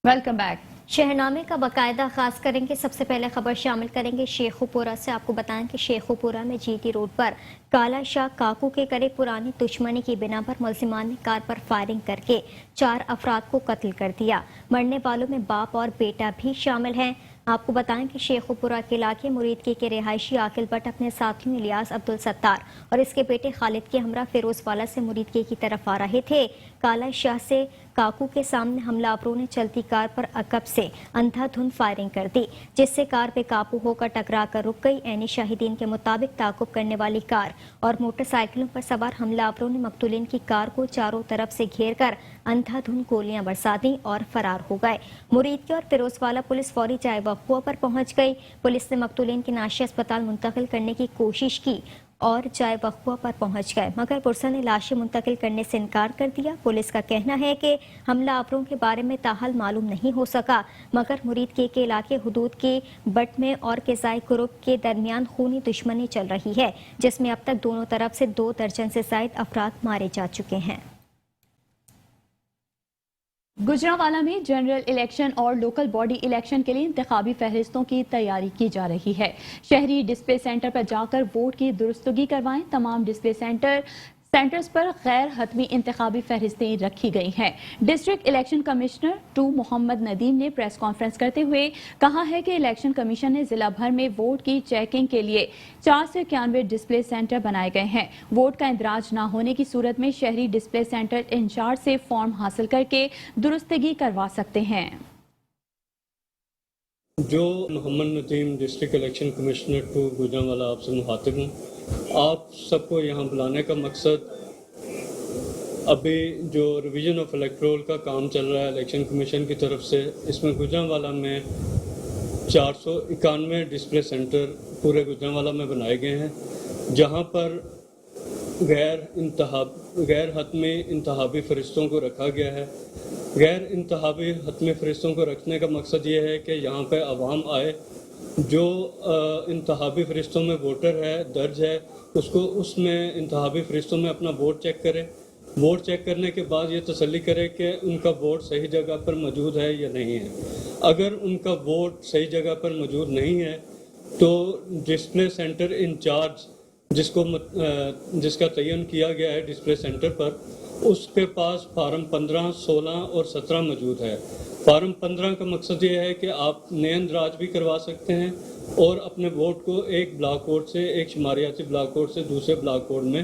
Welcome back. शहरनामे का बाकायदा आगाज करेंगे। सबसे पहले खबर शामिल करेंगे शेखुपुरा से। आपको बताएं कि शेखुपुरा में जीटी रोड पर काला शाह काकू के करीब पुरानी दुश्मनी की बिना पर मुलजिमान ने कार पर फायरिंग करके 4 अफराद को कत्ल कर दिया। मरने वालों में बाप और बेटा भी शामिल हैं। आपको बताएं कि शेखुपुरा के इलाके मुरीदकी के रिहायशी आकिल भट्ट अपने साथियों इलियास अब्दुल सत्तार और इसके बेटे खालिद के हमरा फिरोजवाला से मुरीदकी की तरफ आ रहे थे। काला शाह से काकू के सामने हमलावरों ने चलती कार पर अकब से अंधाधुंध फायरिंग कर दी, जिससे कार बेकाबू होकर टकरा कर रुक गई। ऐनी शाहिदीन के मुताबिक ताकुब करने वाली कार और मोटरसाइकिलों पर सवार हमलावरों ने मकतूलिन की कार को चारों तरफ से घेर कर अंधाधुंध गोलियां बरसा दी और फरार हो गए। मुरीदकी और फिरोजवाला पुलिस फौरी जाए वक़्फ़ा पर पहुंच गई। पुलिस ने मकतूलिन की नाशी अस्पताल मुंतकिल करने की कोशिश की और जाए वक़्फ़ा पर पहुंच गए, मगर पुलिस ने लाशें मुंतकिल करने से इनकार कर दिया। पुलिस का कहना है कि हमलावरों के बारे में ताहाल मालूम नहीं हो सका, मगर मुरीदकी के इलाके हुदूद के बट में और किसाई ग्रुप के दरमियान खूनी दुश्मनी चल रही है, जिसमें अब तक दोनों तरफ से 2 दर्जन से ज़ायद अफराद मारे जा चुके हैं। गुजरांवाला में जनरल इलेक्शन और लोकल बॉडी इलेक्शन के लिए इंतखाबी फहरिस्तों की तैयारी की जा रही है। शहरी डिस्प्ले सेंटर पर जाकर वोट की दुरुस्तगी करवाएं। तमाम डिस्प्ले सेंटर्स पर गैर हतमी इंतखाबी फहरिस्तें रखी गई हैं। District election commissioner 2 Mohammad Nadeem ने प्रेस कॉन्फ्रेंस करते हुए कहा है कि इलेक्शन कमीशन ने जिला भर में वोट की चेकिंग के लिए 4 से 91 डिस्प्ले सेंटर बनाए गए हैं। वोट का इंदराज न होने की सूरत में शहरी डिस्प्ले सेंटर इंचार्ज से फॉर्म हासिल करके दुरुस्तगी करवा सकते हैं। जो Mohammad Nadeem district election commissioner 2 Gujranwala आपसे मुखातिब हूँ। आप सबको यहाँ बुलाने का मकसद, अभी जो रिवीजन ऑफ इलेक्टोरल का काम चल रहा है इलेक्शन कमीशन की तरफ से, इसमें गुजरांवाला में 491 डिस्प्ले सेंटर पूरे गुजरांवाला में बनाए गए हैं, जहाँ पर गैर हतमी इंतहाबी फरिश्तों को रखा गया है। गैर इंतहाबी हतमी फरिश्तों को रखने का मकसद ये है कि यहाँ पे अवाम आए, जो इंतहाबी फरिश्तों में वोटर है दर्ज है, उसमें इंतहाबी फरिश्तों में अपना वोट चेक करे। वोट चेक करने के बाद ये तसल्ली करे कि उनका वोट सही जगह पर मौजूद है या नहीं है। अगर उनका वोट सही जगह पर मौजूद नहीं है तो डिस्प्ले सेंटर इंचार्ज जिसका तयन किया गया है डिस्प्ले सेंटर पर, उसके पास फार्म 15, 16 और 17 मौजूद है। फार्म 15 का मकसद ये है कि आप नए इंदराज भी करवा सकते हैं और अपने वोट को एक ब्लॉक कोड से, एक शुमारियाती ब्लॉक कोड से दूसरे ब्लॉक कोड में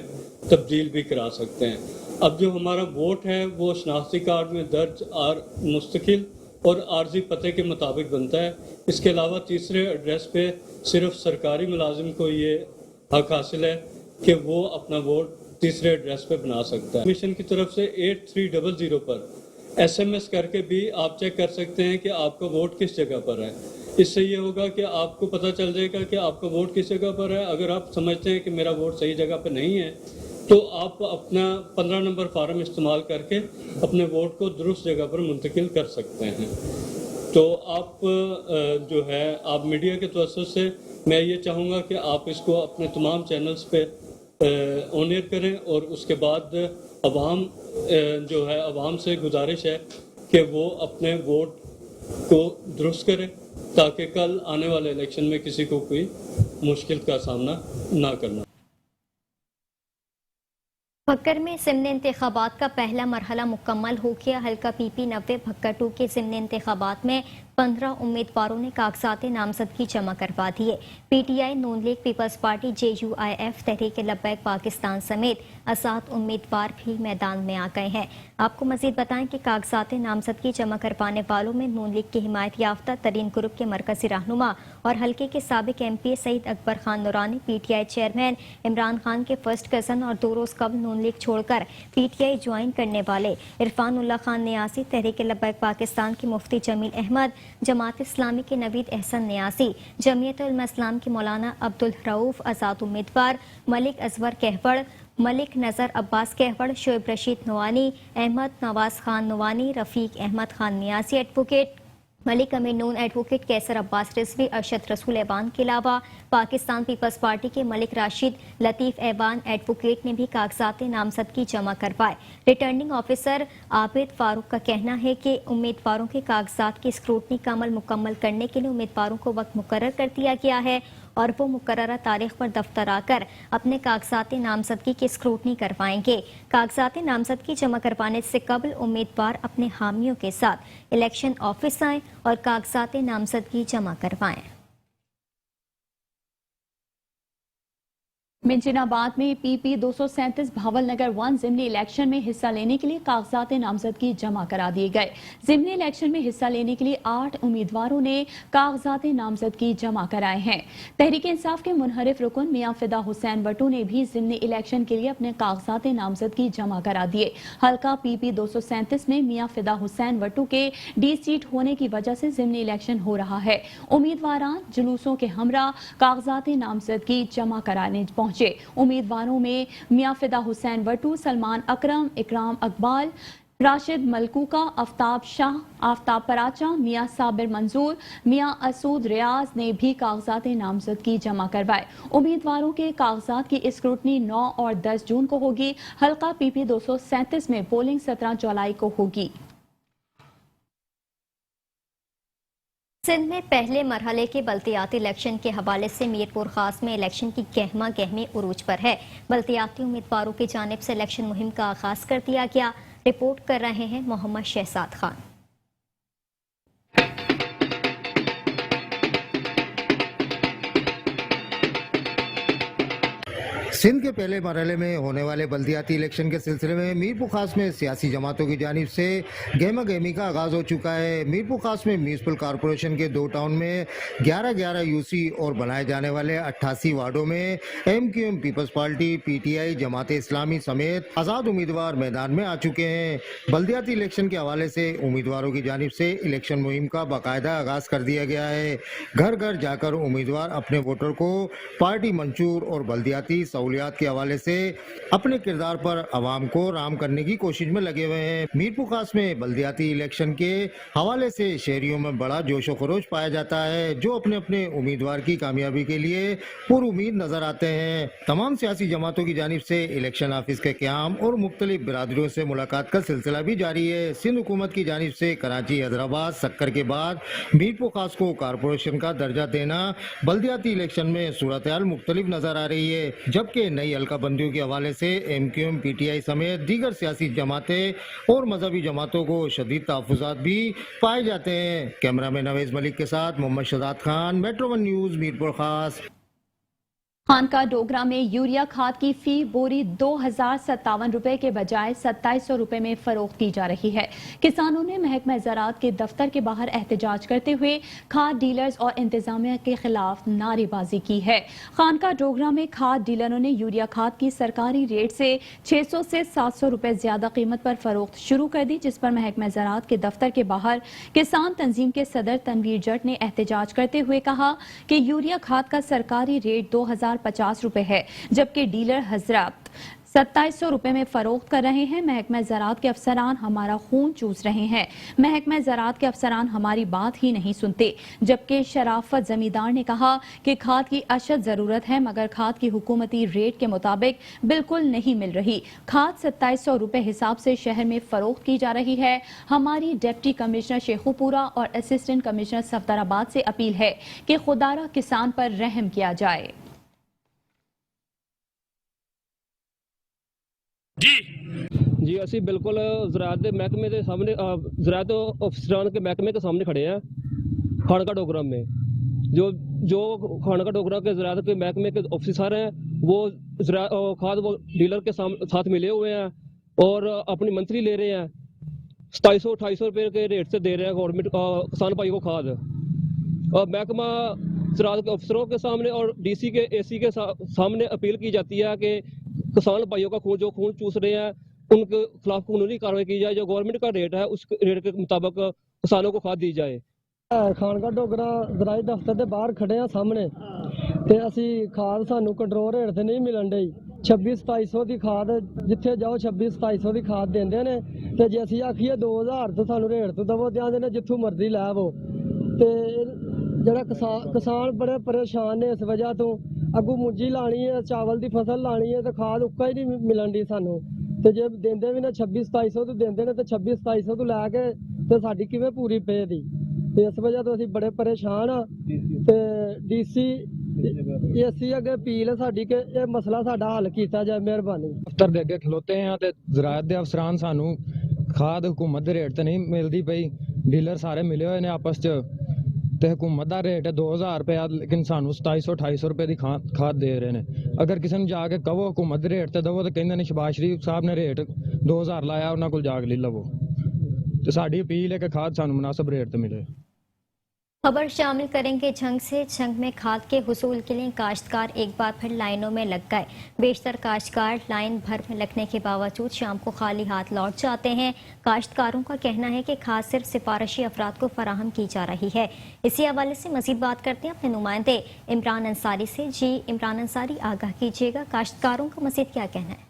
तब्दील भी करा सकते हैं। अब जो हमारा वोट है वो शनाख्ती कार्ड में दर्ज और मुस्तकिल और आर्जी पते के मुताबिक बनता है। इसके अलावा तीसरे एड्रेस पे सिर्फ सरकारी मुलाजिम को ये हक हासिल है कि वो अपना वोट तीसरे एड्रेस पे बना सकता है। कमीशन की तरफ से 8300 पर SMS करके भी आप चेक कर सकते हैं कि आपका वोट किस जगह पर है। इससे ये होगा कि आपको पता चल जाएगा कि आपका वोट किस जगह पर है। अगर आप समझते हैं कि मेरा वोट सही जगह पर नहीं है तो आप अपना 15 नंबर फार्म इस्तेमाल करके अपने वोट को दुरुस्त जगह पर मुंतकिल कर सकते हैं। तो आप जो है आप मीडिया के तवज्जुह से मैं ये चाहूँगा कि आप इसको अपने तमाम चैनल्स पे ऑन एयर करें और उसके बाद अवाम से गुजारिश है कि वो अपने वोट को दुरुस्त करें, ताकि कल आने वाले इलेक्शन में किसी को कोई मुश्किल का सामना ना करना। भक्कर में ज़िमनी इंतखाबात का पहला मरहला मुकम्मल हो गया। हल्का PP 90 भक्कर 2 के ज़िमनी इंतखाबात में 15 उम्मीदवारों ने कागजात नामजदगी जमा करवा दिए। PTI, नून लीग, पीपल्स पार्टी, JUIF, तहरीक लब्बैक पाकिस्तान समेत 7 उम्मीदवार भी मैदान में आ गए हैं। आपको मजीद बताएं कि कागजात नामजदगी जमा करवाने वालों में नून लीग की हिमायत याफ्ता तरीन ग्रुप के मरकजी रहनुमा और हल्के के साबिक MP सईद अकबर खान नूरानी, PTI चेयरमैन इमरान खान के फर्स्ट कज़न और 2 रोज़ कबल नून लीग छोड़कर PTI ज्वाइन करने वाले इरफानुल्लाह खान नियासी, तहरीक लब्बैक पाकिस्तान के मुफ्ती जमील अहमद, जमात इस्लामी के नवीद एहसन नियासी, जमीयत उलमा इस्लाम के मौलाना अब्दुल रऊफ आज़ाद उम्मीदवार, मलिक अजवर कहवड़, मलिक नज़र अब्बास कहवड़, शोएब रशीद नवानी, अहमद नवाज खान नवानी, रफ़ीक अहमद खान नियासी एडवोकेट, मलिक अमीर नून एडवोकेट कैसर अब्बास रिजवी, अरशद रसूल ऐवान के अलावा पाकिस्तान पीपल्स पार्टी के मलिक राशिद लतीफ़ ऐवान एडवोकेट ने भी कागजात नामजदगी जमा करवाए। रिटर्निंग ऑफिसर आबिद फारूक का कहना है कि उम्मीदवारों के कागजात की स्क्रूटनी का अमल मुकम्मल करने के लिए उम्मीदवारों को वक्त मुकर्रर कर दिया गया है और वो मुकर्ररा तारीख पर दफ्तर आकर अपने कागजात नामजदगी की स्क्रूटनी करवाएंगे। कागजात नामजदगी जमा करवाने से कबल उम्मीदवार अपने हामियों के साथ इलेक्शन ऑफिस आएं और कागजात नामजदगी जमा करवाएं। मिंचिनाबाद में पीपी 237 भावल नगर 1 जिमनी इलेक्शन में हिस्सा लेने के लिए कागजात नामजदगी जमा करा दिए गए। जिमनी इलेक्शन में हिस्सा लेने के लिए 8 उम्मीदवारों ने कागजात नामजदगी जमा कराए हैं। तहरीक इंसाफ के मुनहरिफ रुकन मियां फिदा हुसैन वटू ने भी जिमनी इलेक्शन के लिए अपने कागजात नामजदगी जमा करा दिए। हल्का पीपी 237 में मियां फिदा हुसैन वटू के डी सीट होने की वजह से जिमनी इलेक्शन हो रहा है। उम्मीदवारान जुलूसों के हमरा कागजात नामजदगी जमा कराने पहुंचे। उम्मीदवारों में मियां फिदा हुसैन वटू, सलमान अकरम, इकराम अकबाल, राशिद मलकूका, आफ्ताब शाह, आफ्ताब पराचा, मियां साबिर मंजूर, मियां असूद रियाज ने भी कागजात नामजदगी जमा करवाए। उम्मीदवारों के कागजात की स्क्रूटनी 9 और 10 जून को होगी। हल्का पीपी 237 में पोलिंग 17 जुलाई को होगी। सिंध में पहले मरहले के बल्दियाती इलेक्शन के हवाले से मीरपुर खास में इलेक्शन की गहमा गहमी उरूज पर है। बल्दियाती उम्मीदवारों की जानिब से इलेक्शन मुहिम का आगाज कर दिया गया। रिपोर्ट कर रहे हैं मोहम्मद शहजाद खान। सिंध के पहले मरहले में होने वाले बल्दियाती इलेक्शन के सिलसिले में मीरपुर खास में सियासी जमातों की जानिब से गहमा गहमी का आगाज हो चुका है। मीरपुर खास में म्यूनिसिपल कॉरपोरेशन के 2 टाउन में 11-11 यूसी और बनाए जाने वाले 88 वार्डों में MQM peoples party, PTI, Jamaat Islami समेत आजाद उम्मीदवार मैदान में आ चुके हैं। बल्दियाती इलेक्शन के हवाले से उम्मीदवारों की जानिब से इलेक्शन मुहिम का बाकायदा आगाज कर दिया गया है। घर घर जाकर उम्मीदवार अपने वोटर को पार्टी मंशूर और बल्दियाती सहूलियात के हवाले से अपने किरदार पर अवाम को राम करने की कोशिश में लगे हुए हैं। मीरपुर खास में बल्दियाती इलेक्शन के हवाले से शहरियों में बड़ा जोशो खरोश पाया जाता है, जो अपने अपने उम्मीदवार की कामयाबी के लिए पुरुमीद नजर आते हैं। तमाम सियासी जमातों की जानिब से इलेक्शन ऑफिस के क़याम और मुख्तलिफ बिरादरियों से मुलाकात का सिलसिला भी जारी है। सिंध हुकूमत की जानिब से कराची, हैदराबाद, सक्कर के बाद मीरपुर खास को कारपोरेशन का दर्जा देना बल्दियाती इलेक्शन में सूरत हाल मुख्तलिफ नजर आ रही है, जबकि नई हल्का बंदियों के हवाले से एमक्यूएम, पीटीआई समेत दीगर सियासी जमातें और मजहबी जमातों को शदीद तहफ़्फ़ुज़ात भी पाए जाते हैं। कैमरामैन नवेज मलिक के साथ मोहम्मद शहजाद खान, मेट्रो 1 न्यूज़, मीरपुर खास। खानका डोगरा में यूरिया खाद की फी बोरी 2057 रुपए के बजाय 2700 रुपए में फरोख्त की जा रही है। किसानों ने महकमा ज़राअत के दफ्तर के बाहर एहतजाज करते हुए खाद डीलर्स और इंतजामिया के खिलाफ नारेबाजी की है। खानका डोगरा में खाद डीलरों ने यूरिया खाद की सरकारी रेट से 600 से 700 रुपए ज्यादा कीमत पर फरोख्त शुरू कर दी, जिस पर महकमा ज़राअत के दफ्तर के बाहर किसान तंजीम के सदर तनवीर जट ने एहतजाज करते हुए कहा कि यूरिया खाद का सरकारी रेट 2050 रुपए है, जबकि डीलर हजरात 2700 रुपए में फरोख्त कर रहे हैं। महकमा ज़राअत के अफसरान हमारा खून चूस रहे हैं। महकमा ज़राअत के अफसरान हमारी बात ही नहीं सुनते। जबकि शराफत जमींदार ने कहा कि खाद की अशद जरूरत है, मगर खाद की हुकूमती रेट के मुताबिक बिल्कुल नहीं मिल रही। खाद 2700 रुपए हिसाब से शहर में फरोख्त की जा रही है। हमारी डिप्टी कमिश्नर शेखुपुरा और असिस्टेंट कमिश्नर सफदराबाद से अपील है कि खुदारा किसान पर रहम किया जाए। जी ਅਸੀਂ ਬਿਲਕੁਲ ਜ਼ਰਾਅਤ ਦੇ महकमे के सामने ज़राअत अफसरान के महकमे के सामने खड़े हैं खानका डोगरा में। जो खानका डोगरा के ज़राअत के महकमे के ऑफिसर हैं वो खाद वो डीलर के साथ मिले हुए हैं और अपनी मंथली ले रहे हैं। 2700-2800 रुपये के रेट से दे रहे हैं गवर्नमेंट किसान भाई को खाद। और महकमा ज़राअत के अफसरों के सामने और DC के AC के सामने अपील की जाती है कि किसान भाइयों का जो खून चूस रहे हैं उनके खिलाफ कानूनी कार्रवाई की जाए। जो गवर्नमेंट का रेट है उस रेट के मुताबिक किसानों को खाद दी जाए। खानका डोगरा ज़राई दफ्तर के बाहर खड़े हैं सामने ते असी खाद सानू कंट्रोल रेट से नहीं मिलन डई। 26-2700 ਦੀ ਖਾਦ ਜਿੱਥੇ ਜਾਓ 26-2700 ਦੀ ਖਾਦ ਦਿੰਦੇ ਨੇ ਤੇ ਜੇ ਅਸੀਂ ਆਖੀਏ 2000 ਤੋਂ ਸਾਨੂੰ ਰੇਟ ਤੋਂ ਦਵੋ ਤੇ ਆਂਦੇ ਨੇ ਜਿੱਥੋਂ ਮਰਜ਼ੀ ਲੈ ਆਵੋ ਤੇ ਜਿਹੜਾ ਕਿਸਾਨ ਬੜੇ ਪਰੇਸ਼ਾਨ ਨੇ ਇਸ ਵਜ੍ਹਾ ਤੋਂ ਅੱਗੋਂ ਮੁੰਜੀ ਲਾਣੀ ਹੈ ਚਾਵਲ ਦੀ ਫਸਲ ਲਾਣੀ ਹੈ ਤੇ ਖਾਦ ਉੱਕਾ ਹੀ ਨਹੀਂ ਮਿਲਣ ਦੀ ਸਾਨੂੰ ਤੇ ਜੇ ਦਿੰਦੇ ਵੀ ਨੇ 26-2700 ਤੋਂ ਦਿੰਦੇ ਨੇ ਤੇ 26-2700 ਤੋਂ ਲੈ ਕੇ ਤੇ ਸਾਡੀ ਕਿਵੇਂ ਪੂਰੀ ਪਏ ਦੀ ਤੇ ਇਸ ਵਜ੍ਹਾ ਤੋਂ ਅਸੀਂ ਬੜੇ ਪਰੇਸ਼ਾਨ ਆ ਤੇ ਡੀਸੀ ਅਸੀਂ ਅੱਗੇ ਅਪੀਲ ਹੈ ਸਾਡੀ ਕਿ ਇਹ ਮਸਲਾ ਸਾਡਾ ਹੱਲ ਕੀਤਾ ਜਾਏ ਮਿਹਰਬਾਨੀ ਦਫ਼ਤਰ ਦੇ ਅੱਗੇ ਖਲੋਤੇ ਹਾਂ ਤੇ ਜ਼ਰਾਇਤ ਦੇ ਅਫਸਰਾਨ ਸਾਨੂੰ ਖਾਦ ਹੁਕੂਮਤ ਦੇ ਰੇਟ ਤੇ ਨਹੀਂ ਮਿਲਦੀ ਪਈ ਡੀਲਰ ਸਾਰੇ ਮਿਲੇ ਹੋਏ ਨੇ ਆਪਸ 'ਚ ਤੇ ਹੁਕੂਮਤ ਦਾ ਰੇਟ ਹੈ 2000 ਰੁਪਏ ਲੇਕਿਨ ਸਾਨੂੰ 2700-2800 ਰੁਪਏ ਦੀ ਖਾਦ ਦੇ ਰਹੇ ਨੇ ਅਗਰ ਕਿਸੇ ਨੂੰ ਜਾ ਕੇ ਕਹੋ ਹੁਕੂਮਤ ਦੇ ਰੇਟ ਤੇ ਦਵੋ ਤਾਂ ਕਹਿੰਦੇ ਨੇ ਸ਼ਬਾਜ਼ ਸ਼ਰੀਫ ਸਾਹਿਬ ਨੇ ਰੇਟ 2000 ਲਾਇਆ ਉਹਨਾਂ ਕੋਲ ਜਾ ਕੇ ਲੈ ਲਵੋ ਤੇ ਸਾਡੀ ਅਪੀਲ ਹੈ ਕਿ ਖਾਦ ਸਾਨੂੰ ਮੁਨਾਸਿਬ ਰੇਟ ਤੇ ਮਿਲੇ खबर शामिल करेंगे झंग से। झंग में खाद के हुसूल के लिए काश्तकार एक बार फिर लाइनों में लग गए। बेशतर काश्तकार लाइन भर में लगने के बावजूद शाम को खाली हाथ लौट जाते हैं। काश्तकारों का कहना है कि खाद सिर्फ सिफारिशी अफराद को फराहम की जा रही है। इसी हवाले से मजीद बात करते हैं अपने नुमाइंदे इमरान अंसारी से। जी इमरान अंसारी, आगाह कीजिएगा, काश्तकारों का मजीद क्या कहना है?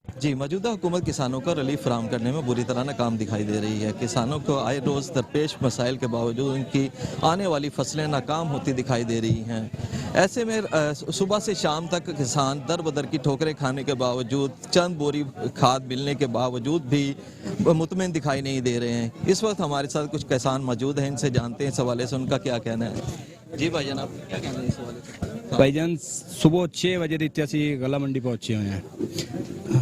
जी, मौजूदा हुकूमत किसानों को रिलीफ फराहम करने में बुरी तरह नाकाम दिखाई दे रही है। किसानों को आए रोज़ दरपेश मसाइल के बावजूद उनकी आने वाली फसलें नाकाम होती दिखाई दे रही हैं। ऐसे में सुबह से शाम तक किसान दर बदर की ठोकरें खाने के बावजूद, चंद बोरी खाद मिलने के बावजूद भी मुतमिन दिखाई नहीं दे रहे हैं। इस वक्त हमारे साथ कुछ किसान मौजूद हैं, इनसे जानते हैं इस हवाले से उनका क्या कहना है। जी भाईजान, आप क्या कहना है इस हवाले से? भाईजान, सुबह 6 ਵਜੇ ਦੇ ਇੱਥੇ ਅਸੀਂ ਗਲਾ ਮੰਡੀ ਪਹੁੰਚੇ ਹੋਏ ਹਾਂ।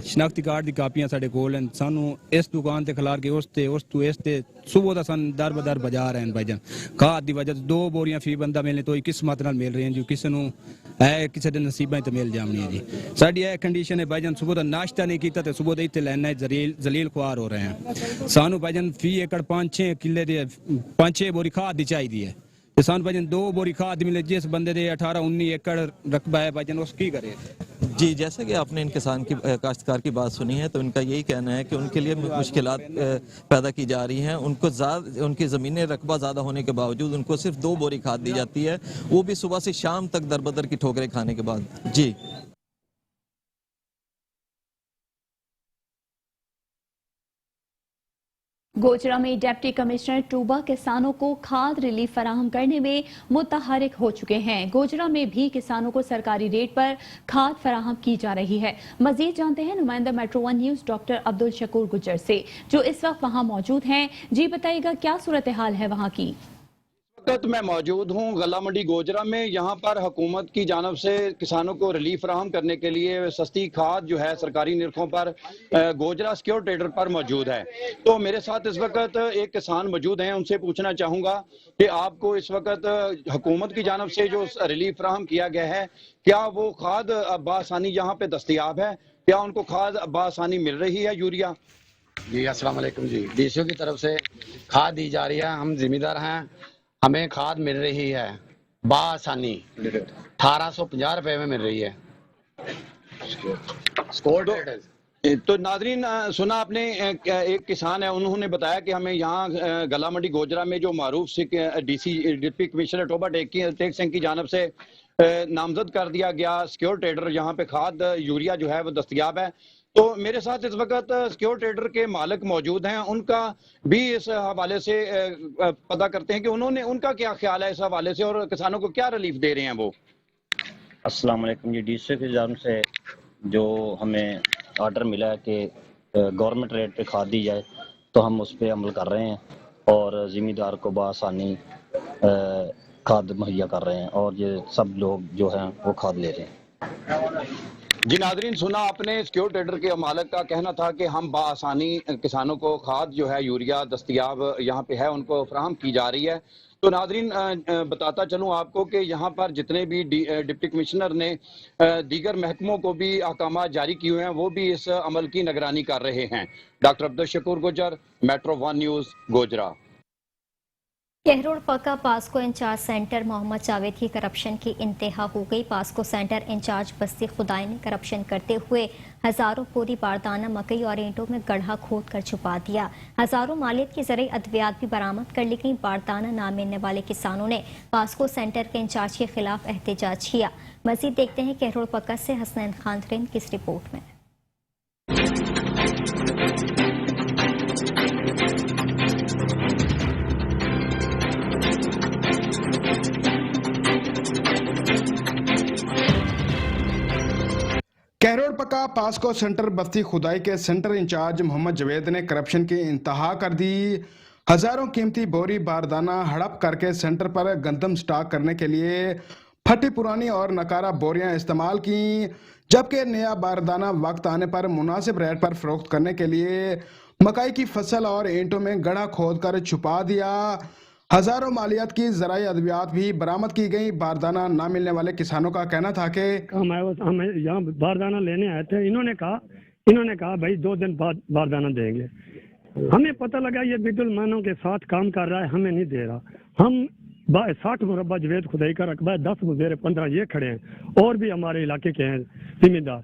ਸ਼ਨਾਖਤੀ ਕਾਰਡ ਦੀ ਕਾਪੀਆਂ ਸਾਡੇ ਕੋਲ ਹਨ। ਸਾਨੂੰ ਇਸ ਦੁਕਾਨ ਤੇ ਖਿਲਾਰ ਕੇ ਉਸ ਤੋਂ ਇਸ ਤੇ ਸੁਬਹ ਦਾ ਸਾਨੂੰ ਦਰ ਬਦਰ ਬਾਜ਼ਾਰ ਹਨ ਭਾਈਜਾਨ। ਖਾਦ ਦੀ ਵਜ੍ਹਾ ਤੋਂ 2 ਬੋਰੀਆਂ ਫੀ ਬੰਦਾ ਮਿਲਨੇ ਤੋਂ ਕਿਸਮਤ ਨਾਲ ਮਿਲ ਰਹੀਆਂ ਜੀ, ਕਿਸੇ ਨੂੰ ਹੈ ਕਿਸੇ ਦੇ ਨਸੀਬਾਂ ਤੇ ਮਿਲ ਜਾਣੀ ਹੈ ਜੀ। ਸਾਡੀ ਇਹ ਕੰਡੀਸ਼ਨ ਹੈ ਭਾਈਜਾਨ, ਸੁਬਹ ਦਾ ਨਾਸ਼ਤਾ ਨਹੀਂ ਕੀਤਾ ਤੇ ਸੁਬਹ ਦੇ ਇੱਥੇ ਲੈਣਾ ਜ਼ਲੀਲ ਖੁਆਰ ਹੋ ਰਹੇ ਹਾਂ। ਸਾਨੂੰ ਭਾਈਜਾਨ ਫੀ ਏਕੜ 5-6 ਕਿੱਲੇ ਦੇ 5-6 ਬੋਰੀ ਖਾਦ ਦੀ ਚਾਹੀਦੀ ਹੈ ਤੇ ਸਾਨੂੰ ਭਾईजान 2 बोरी खाद मिले। जिस बंदे दे 18-19 एकड़ रकबा है भाईजान उस की करे। जी, जैसे कि आपने इन किसान की काश्तकार की बात सुनी है तो इनका यही कहना है कि उनके लिए मुश्किलात पैदा की जा रही हैं। उनकी ज़मीनें रकबा ज़्यादा होने के बावजूद उनको सिर्फ 2 बोरी खाद दी जाती है, वो भी सुबह से शाम तक दरबदर की ठोकरें खाने के बाद। जी गोजरा में डिप्टी कमिश्नर टूबा किसानों को खाद रिलीफ फराहम करने में मुतहरिक हो चुके हैं। गोजरा में भी किसानों को सरकारी रेट पर खाद फराहम की जा रही है। मजीद जानते हैं नुमाइंदा metro 1 news doctor Abdul Shakoor Gujjar से, जो इस वक्त वहां मौजूद हैं। जी बताइएगा, क्या सूरत हाल है वहां की? वक्त मैं मौजूद हूँ गला मंडी गोजरा में। यहाँ पर हुकूमत की जानब से किसानों को रिलीफ फराहम करने के लिए सस्ती खाद जो है सरकारी निरखों पर गोजरा सिक्योर ट्रेडर पर मौजूद है। तो मेरे साथ इस वक्त एक किसान मौजूद हैं, उनसे पूछना चाहूँगा कि आपको इस वक्त हुकूमत की जानब से जो रिलीफ फराहम किया गया है, क्या वो खाद बासानी यहाँ पे दस्तयाब है? क्या उनको खाद बासानी मिल रही है, यूरिया? जी अस्सलाम वालेकुम जी, डीसीओ की तरफ से खाद दी जा रही है। हम जिम्मेदार हैं, हमें खाद मिल रही है बासानी 1850 रुपए में मिल रही है। तो नादरीन, सुना आपने, एक किसान है, उन्होंने बताया कि हमें यहाँ गला मंडी गोजरा में जो मारूफ DC deputy commissioner Toba Tek Singh की जानब से नामजद कर दिया गया सिक्योर ट्रेडर, यहाँ पे खाद यूरिया जो है वो दस्तयाब है। तो मेरे साथ इस वक्त सिक्योर ट्रेडर के मालिक मौजूद हैं, उनका भी इस हवाले से पता करते हैं कि उनका क्या ख्याल है इस हवाले से और किसानों को क्या रिलीफ दे रहे हैं वो। अस्सलाम वालेकुम जी, डीसी की जानब से जो हमें ऑर्डर मिला है कि गवर्नमेंट रेट पे खाद दी जाए, तो हम उस पर अमल कर रहे हैं और ज़िम्मेदार को बआसानी खाद मुहैया कर रहे हैं और ये सब लोग जो हैं वो खाद ले रहे हैं। जी नादरीन, सुना आपने, सिक्योर ट्रेडर के मालिक का कहना था कि हम बासानी किसानों को खाद जो है यूरिया दस्तयाब यहाँ पे है उनको फराहम की जा रही है। तो नादरीन, बताता चलूँ आपको कि यहाँ पर जितने भी डिप्टी कमिश्नर ने दीगर महकमों को भी अहकाम जारी किए हैं, वो भी इस अमल की निगरानी कर रहे हैं। Doctor Abdul Shakoor Gujjar, metro 1 news, Gojra. Kahror Pacca PASCO incharge centre Mohammad Javed की करप्शन की इंतहा हो गई। पास्को सेंटर इंचार्ज बस्ती खुदाई ने करप्शन करते हुए हजारों पूरी बारदाना मकई और ईंटों में गड्ढा खोद कर छुपा दिया। हजारों मालियत की ज़रूरी अद्वियात भी बरामद कर ली गई। बारदाना ना मिलने वाले किसानों ने पास्को सेंटर के इंचार्ज के खिलाफ एहतजाज किया। मजीद देखते हैं कहरोड़ पक्का से हसनैन खान तरीन की इस रिपोर्ट में। कहरोड़ पक्का पास्को सेंटर बस्ती खुदाई के सेंटर इंचार्ज मोहम्मद जावेद ने करप्शन की इंतहा कर दी। हजारों कीमती बोरी बारदाना हड़प करके सेंटर पर गंदम स्टॉक करने के लिए फटी पुरानी और नकारा बोरियां इस्तेमाल की, जबकि नया बारदाना वक्त आने पर मुनासिब रेट पर फरोख्त करने के लिए मकई की फसल और ईंटों में गड्ढा खोद कर छुपा दिया। हजारों मालियत की ज़राई अद्वियात भी बरामद की गई। बारदाना ना मिलने वाले किसानों का कहना था कि हम यहाँ बारदाना लेने आए थे। इन्होंने कहा भाई 2 दिन बाद बारदाना देंगे। हमें पता लगा ये बिदुलमानों के साथ काम कर रहा है, हमें नहीं दे रहा। हम 60 मुरब्बा जावेद खुदाई का रकबा है, 10 मुजेर 15 ये खड़े हैं और भी हमारे इलाके के हैं जिम्मेदार।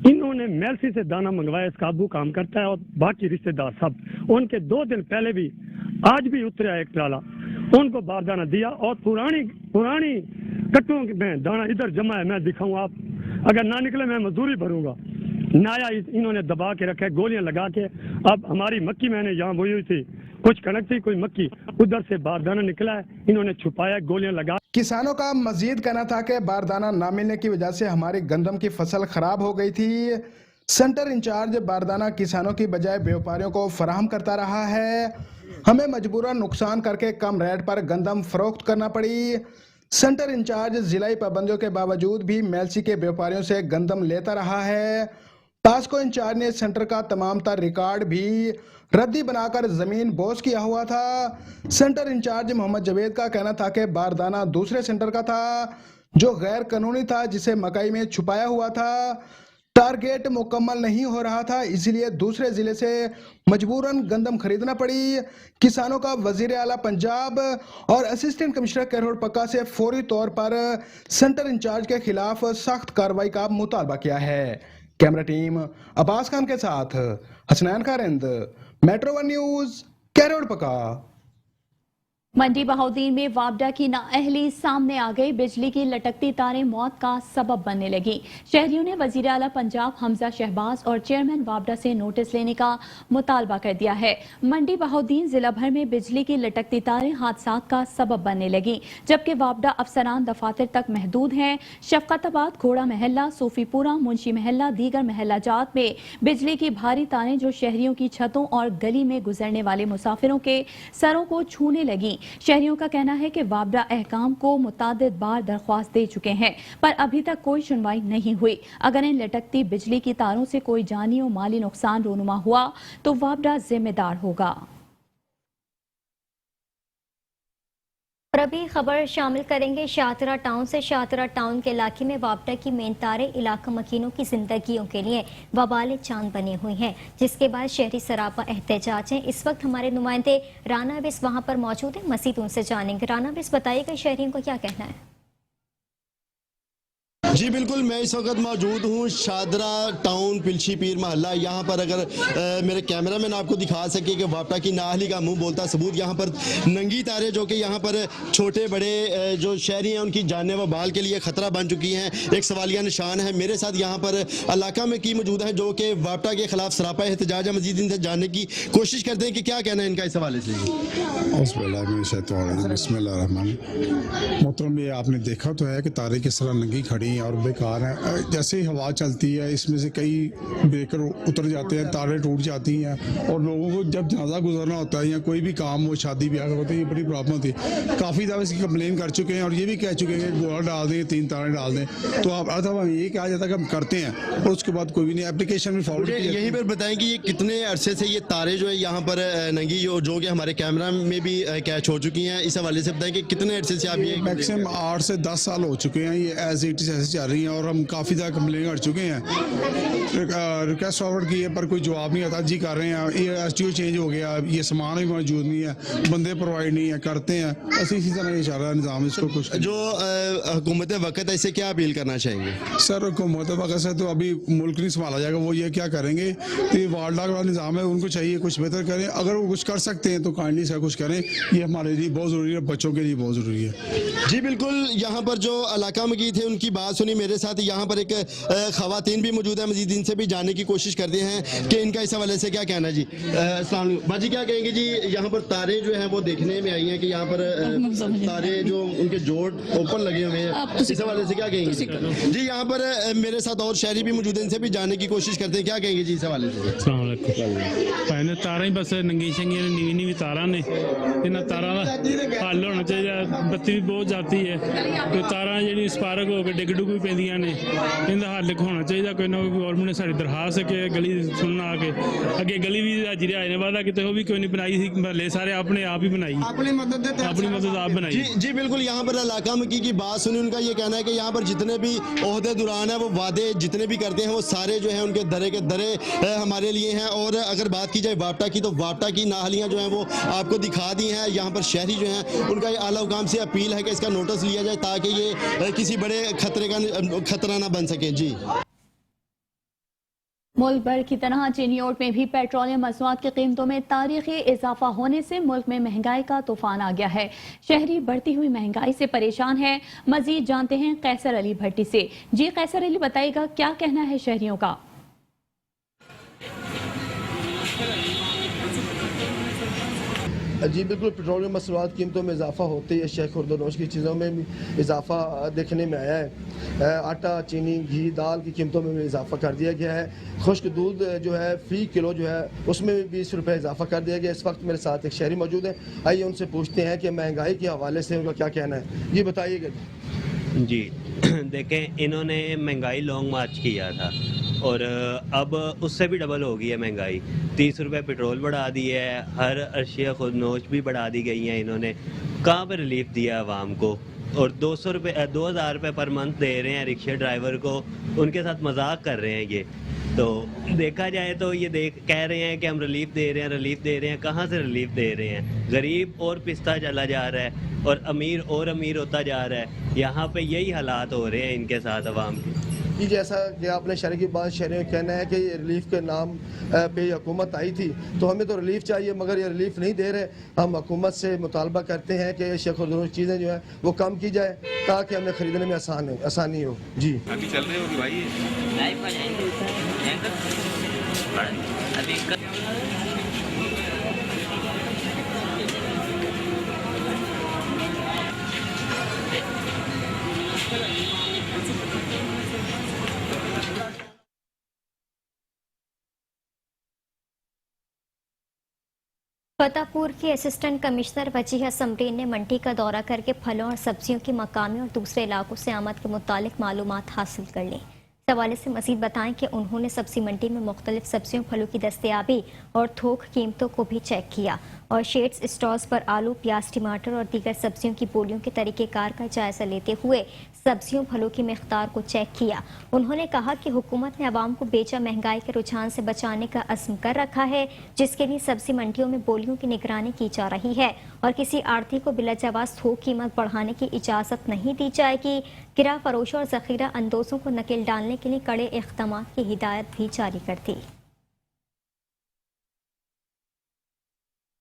इन्होंने मेलसी से दाना मंगवाया, इसका अबू काम करता है और बाकी रिश्तेदार सब। उनके 2 दिन पहले भी आज भी उतरा एक ट्राला, उनको बारदाना दिया और पुरानी कट्टों में दाना इधर जमा है। मैं दिखाऊं, आप अगर ना निकले मैं मजदूरी भरूंगा। नाया इन्होंने दबा के रखा है, गोलियां लगा के। अब हमारी मक्की मैंने यहाँ बोई हुई थी, कुछ कनक थी कोई मक्की, उधर से बारदाना निकला है, इन्होंने छुपाया, गोलियां लगा। किसानों का मजीद कहना था कि बारदाना ना मिलने की वजह से हमारी गंदम की फसल खराब हो गई थी। सेंटर इंचार्ज बारदाना किसानों की बजाय व्यापारियों को फराहम करता रहा है। हमें मजबूरन नुकसान करके कम रेट पर गंदम फरोख्त करना पड़ी। सेंटर इंचार्ज जिलाई पाबंदियों के बावजूद भी मेलसी के व्यापारियों से गंदम लेता रहा है। पास्को इंचार्ज ने सेंटर का तमाम तर रिकॉर्ड भी रद्दी बनाकर जमीन बोझ किया हुआ था। सेंटर इंचार्ज मोहम्मद जावेद का कहना था कि बारदाना दूसरे सेंटर का था जो गैर कानूनी था, जिसे मकई में छुपाया हुआ था। टारगेट मुकम्मल नहीं हो रहा था, इसलिए दूसरे जिले से मजबूरन गंदम खरीदना पड़ी। किसानों का वजीर आला पंजाब और असिस्टेंट कमिश्नर कहरोड़ पक्का से फौरी तौर पर सेंटर इंचार्ज के खिलाफ सख्त कार्रवाई का मुतालबा किया है। कैमरा टीम अब्बास खान के साथ हसनैन खारिंद, मेट्रो 1 न्यूज, कहरोड़ पक्का। मंडी बहाउद्दीन में वापडा की नाअहली सामने आ गई। बिजली की लटकती तारें मौत का सबब बनने लगी। शहरियों ने वजीर आला पंजाब हमजा शहबाज और चेयरमैन वापडा से नोटिस लेने का मुतालबा कर दिया है। मंडी बहाउद्दीन जिला भर में बिजली की लटकती तारें हादसात का सबब बनने लगी, जबकि वापडा अफसरान दफातर तक महदूद हैं। शफकताबाद, घोड़ा महल्ला, सूफीपुरा, मुंशी महल्ला, दीगर महल्ला जात में बिजली की भारी तारें जो शहरियों की छतों और गली में गुजरने वाले मुसाफिरों के सरों को छूने लगी। शहरियों का कहना है कि वापडा अहकाम को मुतादिद बार दरख्वास्त दे चुके हैं, पर अभी तक कोई सुनवाई नहीं हुई। अगर इन लटकती बिजली की तारों से कोई जानी और माली नुकसान रोनुमा हुआ तो वापडा जिम्मेदार होगा। और अभी खबर शामिल करेंगे शाहतरा टाउन से। शाहतरा टाउन के इलाके में वापडा की मेन तारें इलाका मकीनों की जिंदगियों के लिए वबाल चांद बनी हुई हैं, जिसके बाद शहरी सरापा एहतजाज हैं। इस वक्त हमारे नुमाइंदे राना विस वहां पर मौजूद हैं, मसीद उनसे जानेंगे। राना विस, बताइएगा शहरियों को क्या कहना है? जी बिल्कुल, मैं इस वक्त मौजूद हूँ शाहतरा टाउन पिलशी पीर मोहल्ला। यहाँ पर अगर मेरे कैमरा मैन आपको दिखा सके कि वापडा की नाअहली का मुंह बोलता सबूत, यहाँ पर नंगी तारें जो कि यहाँ पर छोटे बड़े जो शहरी हैं उनकी जान व बाल के लिए ख़तरा बन चुकी हैं, एक सवालिया निशान है। मेरे साथ यहाँ पर इलाका में की मौजूद है जो कि वापडा के खिलाफ सरापा एहतजाज है। मजीद इनसे जानने की कोशिश करते हैं कि क्या कहना है इनका इस हवाले से। मोहतरम, ये आपने देखा तो है कि तारें किस तरह नंगी खड़ी और बेकार है। जैसे ही हवा चलती है इसमें से कई ब्रेकर उतर जाते हैं, तारें टूट जाती हैं और लोगों को जब जनाजा गुजरना होता है या कोई भी काम हो, शादी ब्याह होता है, ये बड़ी प्रॉब्लम होती है। काफ़ी दफ़ा इसकी कंप्लेन कर चुके हैं और ये भी कह चुके हैं कि गोला डाल दें, 3 तारें डाल दें। तो आप अथवा ये कहा जाता है कि हम करते हैं और उसके बाद कोई भी नहीं एप्लीकेशन में फॉरवर्ड किया। यहीं पर बताएं कि ये कितने अरसे से ये तारें जो है यहाँ पर नंगी जो कि हमारे कैमरा में भी कैच हो चुकी हैं, इस हवाले से बताएं कि कितने अरसे से आप ये? मैक्सिमम 8 से 10 साल हो चुके हैं। ये एज इट इज ऐसे चल रही हैं और हम काफ़ी ज़्यादा कंप्लेन कर चुके हैं, रिक्वेस्ट फॉरवर्ड की है पर कोई जवाब नहीं आता। जी कर रहे हैं, ये STO चेंज हो गया, ये सामान भी मौजूद नहीं है, बंदे प्रोवाइड नहीं है, करते हैं बस इसी तरह ये चल रहा है निज़ाम। इसको कुछ जो हुकूमत वक्त है इससे क्या अपील करना चाहेंगे? सर हुकूमत वक्त से तो अभी मुल्क नहीं संभाला जाएगा, वो ये क्या करेंगे, तो ये वार्डा का निज़ाम है, उनको चाहिए कुछ बेहतर करें। अगर वो कुछ कर सकते हैं तो काइंडली से कुछ करें, ये हमारे लिए बहुत ज़रूरी है, बच्चों के लिए बहुत ज़रूरी है। जी बिल्कुल, यहाँ पर जो इलाका मगी थे उनकी बात सुनी। मेरे साथ यहाँ पर एक खवातीन भी मौजूद है, मजीद इनसे भी जानने की कोशिश करते हैं कि इनका इस हवाले से क्या कहना है। जी अस्सलाम वालेकुम बाजी, क्या कहेंगे जी? यहाँ पर तारे जो हैं वो देखने में आई हैं कि यहाँ पर तारे जो उनके जोड़ ओपन लगे हुए हैं, इस हवाले से क्या कहेंगे? जी यहाँ पर मेरे साथ और शहरी भी मौजूद हैं, इनसे भी जानने की कोशिश करते हैं, क्या कहेंगे जी इस हवाले से? पहले तारा ही बस नंगी शंगी नीवी नीवी तारा ने, इन्होंने तारा का हल होना चाहिए। बत्ती भी बहुत जाती है, तो तारा जी स्पार्क हो के डिग डुग भी पैंदियां ने, इनका हल होना चाहिए। कोई ना कोई गौरमेंट ने साड़ी दरखास्त के गली सुनना आके अगे गली भी हाजिरी आए ने वादा कितने, वो भी कोई नहीं बनाई थी, महल्ले सारे अपने आप ही बनाई, अपनी मदद आप बनाई। जी बिल्कुल, यहाँ पर इलाका मकी की बात सुनी, उनका ये कहना है कि यहाँ पर जितने भी ओहदे दुरान है वो वादे जितने भी करते हैं वो सारे जो हैं उनके दरे के दरे हमारे लिए हैं। और अगर बात की जाए वापटा की, तो वापटा की नाहलियाँ जो हैं वो आपको दिखा दी हैं। यहाँ पर शहरी जो हैं उनका ये आला हुकाम से अपील है कि इसका नोटिस लिया जाए ताकि ये किसी बड़े खतरा ना बन सके। जी मुल्क भर की तरह चिन्योट में भी पेट्रोलियम मसनूआत की कीमतों में तारीखी इजाफा होने से मुल्क में महंगाई का तूफान आ गया है। शहरी बढ़ती हुई महंगाई से परेशान है। मजीद जानते हैं कैसर अली भट्टी से। जी कैसर अली, बताइएगा क्या कहना है शहरियों का? जी बिल्कुल, पेट्रोलियम मसनूआत कीमतों में इजाफा होते ही अशिया खुर्दनोश की चीज़ों में भी इजाफा देखने में आया है। आटा, चीनी, घी, दाल की कीमतों में भी इजाफा कर दिया गया है। खुश्क दूध जो है फ़ी किलो जो है उसमें भी 20 रुपये इजाफा कर दिया गया। इस वक्त मेरे साथ एक शहरी मौजूद है, आइए उनसे पूछते हैं कि महंगाई के हवाले से उनका क्या कहना है। ये बताइएगा जी। देखें, इन्होंने महंगाई लॉन्ग मार्च किया था और अब उससे भी डबल हो गई है महंगाई। 30 रुपये पेट्रोल बढ़ा दी है, हर अशिया खुदनोश भी बढ़ा दी गई हैं। इन्होंने कहाँ पर रिलीफ दिया आवाम को? और 2000 रुपये पर मंथ दे रहे हैं रिक्शा ड्राइवर को, उनके साथ मजाक कर रहे हैं ये। तो देखा जाए तो ये कह रहे हैं कि हम रिलीफ दे रहे हैं, कहाँ से रिलीफ दे रहे हैं? गरीब और पिसता चला जा रहा है और अमीर होता जा रहा है। यहाँ पे यही हालात हो रहे हैं इनके साथ अवाम के। कि जैसा कि आपने शहरी की बात, शहरियों का कहना है कि ये रिलीफ के नाम पे हुकूमत आई थी, तो हमें तो रिलीफ चाहिए मगर ये रिलीफ नहीं दे रहे। हम हुकूमत से मुतालबा करते हैं कि शेख और चीज़ें जो हैं वो कम की जाए ताकि हमें ख़रीदने में आसानी हो। जी अभी चल रहे हो भाई फतेहपुर के असिस्टेंट कमिश्नर वजीह समरीन ने मंडी का दौरा करके फलों और सब्जियों की मकामी और दूसरे इलाकों से आमद के मुतालिक मालूमात हासिल कर ली। इस हवाले से मजीद बताएं कि उन्होंने सब्जी मंडी में मुख्तलिफ सब्जियों फलों की दस्तयाबी और थोक कीमतों को भी चेक किया और शेड्स स्टॉल्स पर आलू, प्याज, टमाटर और दीगर सब्जियों की बोलियों के तरीक़ेकार का जायजा लेते हुए सब्जियों फलों की मिक़दार को चेक किया। उन्होंने कहा कि हुकूमत ने आवाम को बेचा महंगाई के रुझान से बचाने का अज़्म कर रखा है, जिसके लिए सब्जी मंडियों में बोलियों की निगरानी की जा रही है और किसी आढ़ती को बिलाजवाज़ थोक कीमत बढ़ाने की इजाज़त नहीं दी जाएगी। गिरा फरोशों और ज़ख़ीरा अंदोज़ों को नकेल डालने के लिए कड़े इक़दाम की हिदायत भी जारी कर दी।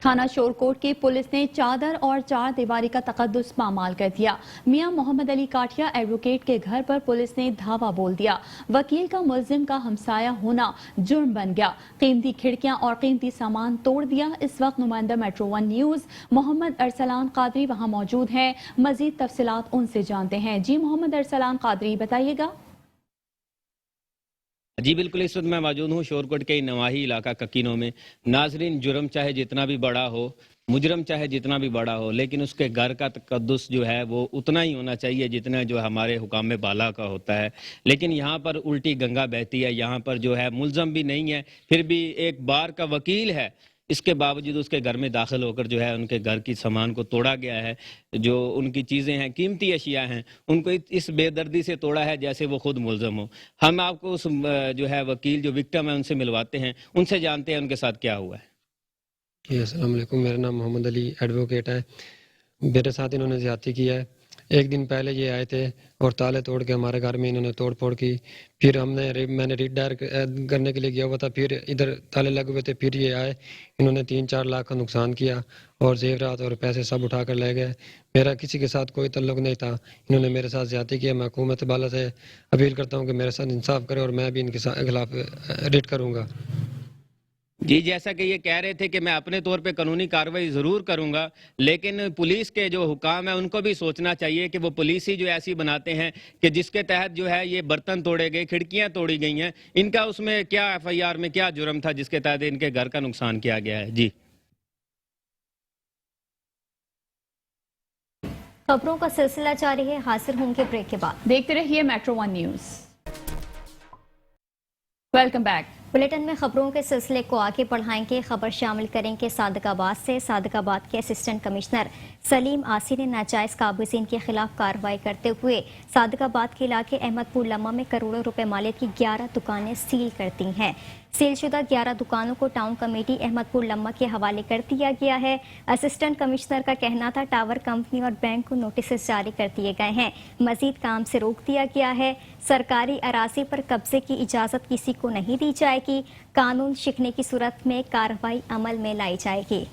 थाना शोरकोट की पुलिस ने चादर और चार दीवारी का तकद्दुस पामाल कर दिया। मियां मोहम्मद अली काठिया एडवोकेट के घर पर पुलिस ने धावा बोल दिया। वकील का मुल्जिम का हमसाया होना जुर्म बन गया। कीमती खिड़कियां और कीमती सामान तोड़ दिया। इस वक्त नुमाइंदा मेट्रो 1 न्यूज मोहम्मद अरसलान कादरी वहां मौजूद हैं। मजीद तफसीलात उनसे जानते हैं। जी मोहम्मद अरसलान कादरी, बताइएगा। जी बिल्कुल, इस वक्त मैं मौजूद हूँ शोरकोट के नवाही इलाका ककीनों में। नाजरीन, जुर्म चाहे जितना भी बड़ा हो, मुजरम चाहे जितना भी बड़ा हो, लेकिन उसके घर का तकद्दुस जो है वो उतना ही होना चाहिए जितना जो हमारे हुकाम बाला का होता है। लेकिन यहाँ पर उल्टी गंगा बहती है। यहाँ पर जो है मुल्ज़म भी नहीं है, फिर भी एक बार का वकील है اس کے باوجود اس کے گھر میں داخل ہو کر جو ہے ان کے گھر کی سامان کو توڑا گیا ہے. جو ان کی چیزیں ہیں، قیمتی اشیاء ہیں، ان کو اس بے دردی سے توڑا ہے جیسے وہ خود ملزم ہو. ہم آپ کو اس جو ہے وکیل جو وکٹم ہے ان سے ملواتے ہیں، ان سے جانتے ہیں ان کے ساتھ کیا ہوا ہے. جی السلام علیکم، میرا نام محمد علی ایڈوکیٹ ہے. میرے ساتھ انہوں نے زیادتی کی ہے. ایک دن پہلے یہ آئے تھے اور تالے توڑ کے ہمارے گھر میں انہوں نے توڑ پھوڑ کی. پھر میں نے ریٹ دائر کرنے کے لیے گیا ہوا تھا، پھر ادھر تالے لگے ہوئے تھے، پھر یہ آئے، انہوں نے 3-4 لاکھ کا نقصان کیا اور زیورات اور پیسے سب اٹھا کر لے گئے. میرا کسی کے ساتھ کوئی تعلق نہیں تھا، انہوں نے میرے ساتھ زیادتی کیا. میں حکومت بالا سے اپیل کرتا ہوں کہ میرے ساتھ انصاف کرے اور میں بھی ان کے خلاف ریٹ کروں گا. جی جیسا کہ یہ کہہ رہے تھے کہ میں اپنے طور پہ قانونی کارروائی ضرور کروں گا، لیکن پولیس کے جو حکام ہیں ان کو بھی سوچنا چاہیے کہ وہ پولیس ہی جو ایسی بناتے ہیں کہ جس کے تحت جو ہے یہ برتن توڑے گئے، کھڑکیاں توڑی گئی ہیں، ان کا اس میں کیا FIR میں کیا جرم تھا جس کے تحت ان کے گھر کا نقصان کیا گیا ہے. جی خبروں کا سلسلہ جاری ہے، حاضر ہوں گے بریک کے بعد. دیکھتے رہیے metro 1 news. Welcome back. Bulletin میں خبروں کے سلسلے کو آگے بڑھائیں گے. خبر شامل کریں گے صادق آباد سے. صادق آباد کے اسسٹنٹ کمشنر سلیم آسی نے ناجائز قابضین کے خلاف کارروائی کرتے ہوئے صادق آباد کے علاقے احمد پور لمہ میں کروڑوں روپے مالیت کی 11 دکانیں سیل کر دی ہیں. سیل شدہ 11 دکانوں کو ٹاؤن کمیٹی احمد پور لمہ کے حوالے کر دیا گیا ہے. اسسٹنٹ کمشنر کا کہنا تھا ٹاور کمپنی اور بینک کو نوٹسز جاری کر دیے گئے ہیں، مزید کام سے روک دیا گیا ہے. سرکاری اراضی پر قبضے کی اجازت کسی کو نہیں دی جائے گی. قانون شکنی کی صورت میں کارروائی عمل میں لائی جائے گی.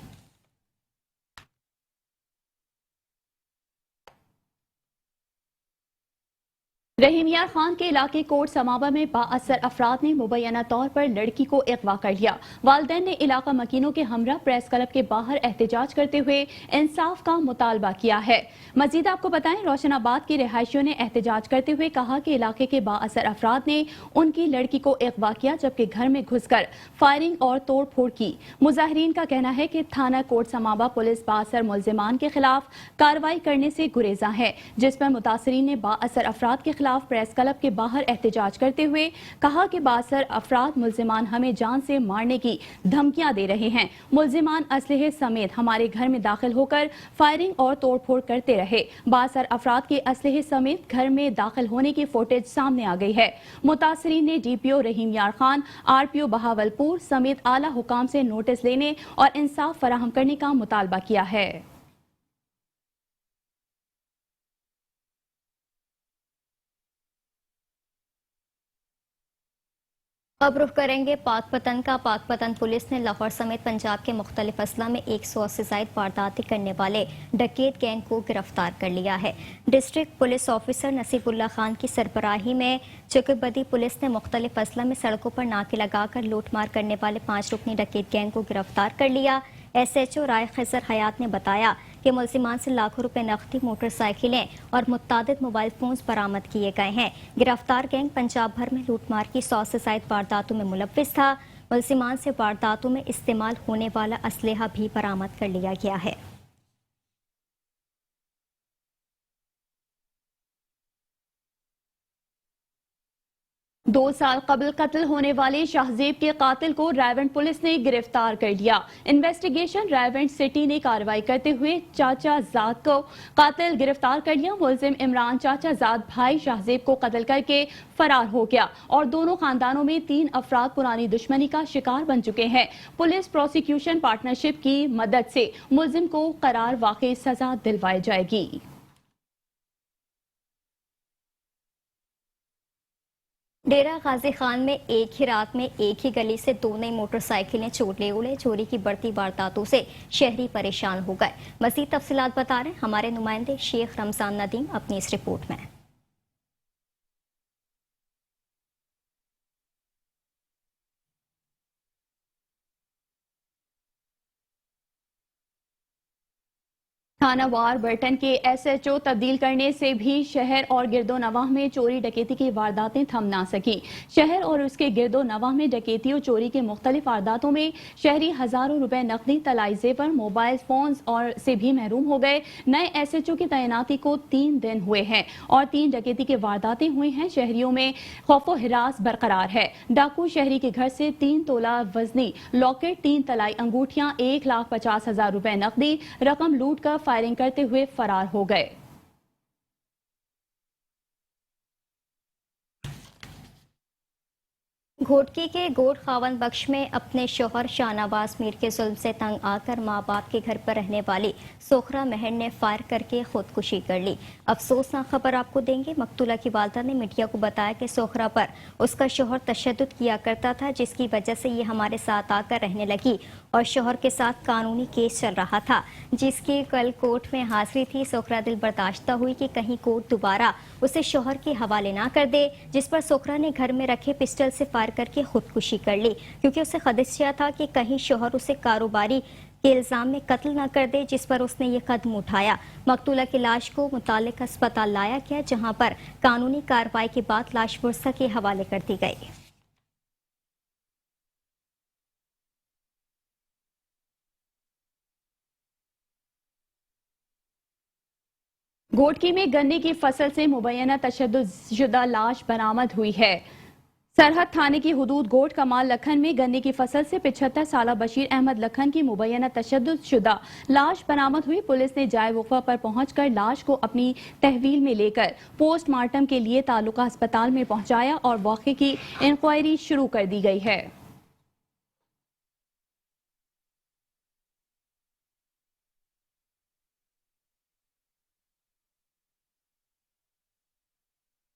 رحیم یار خان کے علاقے کوٹ سماوا میں بااثر افراد نے مبینہ طور پر لڑکی کو اغوا کر لیا. والدین نے علاقہ مکینوں کے ہمراہ پریس کلب کے باہر احتجاج کرتے ہوئے انصاف کا مطالبہ کیا ہے. مزید آپ کو بتائیں، روشن آباد کی رہائشیوں نے احتجاج کرتے ہوئے کہا کہ علاقے کے بااثر افراد نے ان کی لڑکی کو اغوا کیا جبکہ گھر میں گھس کر فائرنگ اور توڑ پھوڑ کی. مظاہرین کا کہنا ہے کہ تھانہ کوٹ سماوا پولیس بااثر ملزمان کے خلاف کارروائی کرنے سے گریزاں ہے، جس پر متاثرین نے بااثر افراد کے خلاف پریس کلب کے باہر احتجاج کرتے ہوئے کہا کہ بااثر افراد ملزمان ہمیں جان سے مارنے کی دھمکیاں دے رہے ہیں. ملزمان اسلحے سمیت ہمارے گھر میں داخل ہو کر فائرنگ اور توڑ پھوڑ کرتے رہے. بااثر افراد کے اسلحے سمیت گھر میں داخل ہونے کی فوٹیج سامنے آ گئی ہے. متاثرین نے DPO رحیم یار خان، RPO بہاولپور سمیت اعلی حکام سے نوٹس لینے اور انصاف فراہم کرنے کا مطالبہ کیا ہے. اب رخ کریں گے پاک پتن کا. پاک پتن پولیس نے لاہور سمیت پنجاب کے مختلف اضلاع میں 100 سے زائد وارداتیں کرنے والے ڈکیت گینگ کو گرفتار کر لیا ہے. ڈسٹرکٹ پولیس آفیسر نصیب اللہ خان کی سربراہی میں چکبدی پولیس نے مختلف اضلاع میں سڑکوں پر ناکے لگا کر لوٹ مار کرنے والے 5 رکنی ڈکیت گینگ کو گرفتار کر لیا. SHO رائے خضر حیات نے بتایا کہ ملزمان سے لاکھوں روپے نقدی، موٹر سائیکلیں اور متعدد موبائل فونز برآمد کیے گئے ہیں. گرفتار گینگ پنجاب بھر میں لوٹ مار کی 100 سے زائد وارداتوں میں ملوث تھا. ملزمان سے وارداتوں میں استعمال ہونے والا اسلحہ بھی برآمد کر لیا گیا ہے. دو سال قبل قتل ہونے والے شاہزیب کے قاتل کو رائیونڈ پولیس نے گرفتار کر لیا. انویسٹیگیشن رائیونڈ سٹی نے کارروائی کرتے ہوئے چاچا زاد کو قاتل گرفتار کر لیا. ملزم عمران چاچا زاد بھائی شاہزیب کو قتل کر کے فرار ہو گیا اور دونوں خاندانوں میں 3 افراد پرانی دشمنی کا شکار بن چکے ہیں. پولیس پروسیکیوشن پارٹنرشپ کی مدد سے ملزم کو قرار واقعی سزا دلوائی جائے گی. ڈیرہ غازی خان میں ایک ہی رات میں ایک ہی گلی سے 2 نئی موٹر سائیکلیں چور لے اڑے. چوری کی بڑھتی وارداتوں سے شہری پریشان ہو گئے. مزید تفصیلات بتا رہے ہیں ہمارے نمائندے شیخ رمضان ندیم اپنی اس رپورٹ میں. थाना वार बर्टन के SHO तब्दील करने से भी शहर और गिरदो नवाह में चोरी डकैती की वारदातें थम ना सकी। शहर और उसके गिरदो नवाह में डकैती और चोरी के मुख्तलिफ वारदातों में शहरी हजारों रुपए नकदी, तलाई जेवर, मोबाइल फोन्स और से भी महरूम हो गए। नए SHO की तैनाती को 3 दिन हुए हैं और 3 डकैती की वारदातें हुई हैं। शहरियों में खौफो हिरास बरकरार है। डाकू शहरी के घर से 3 तोला वजनी लॉकेट, 3 तलाई अंगूठियां, 1,50,000 रुपए नकदी रकम लूट कर फायरिंग करते हुए फरार हो गए। घोटकी के गोट खावन बख्श में अपने शौहर शाहनवाज मीर के जुल्म से तंग आकर माँ बाप के घर पर रहने वाली सोखरा महर ने फायर करके खुदकुशी कर ली। अफसोसनाक खबर आपको देंगे। मकतूला की वालदा ने मीडिया को बताया कि सोखरा पर उसका शौहर तशद्दुद किया करता था, जिसकी वजह से ये हमारे साथ आकर रहने लगी और शौहर के साथ कानूनी केस चल रहा था, जिसकी कल कोर्ट में हाजिरी थी। सोखरा दिल बर्दाश्ता हुई कि कहीं कोर्ट दोबारा उसे शौहर के हवाले ना कर दे, जिस पर सोखरा ने घर में रखे पिस्टल से फायर करके खुदकुशी कर ली, क्योंकि उसे खदशा था कि कहीं शौहर उसे कारोबारी के इल्जाम में कत्ल न कर दे, जिस पर उसने ये कदम उठाया। मकतूला की लाश को मुतालिका अस्पताल लाया गया, जहां पर कानूनी कार्रवाई के बाद लाश पुरसा के हवाले कर दी गई। घोटकी में गन्ने की फसल से मुबैना तशद्दुदशुदा लाश बरामद हुई है। सरहद थाने की हुदूद गोट कमाल लखन में गन्ने की फसल से 75 साला बशीर अहमद लखन की मुबैना तशद्दुदशुदा लाश बरामद हुई। पुलिस ने जाए वक़्फ़ा पर पहुंचकर लाश को अपनी तहवील में लेकर पोस्टमार्टम के लिए तालुका अस्पताल में पहुंचाया और वाक़े की इंक्वायरी शुरू कर दी गई है।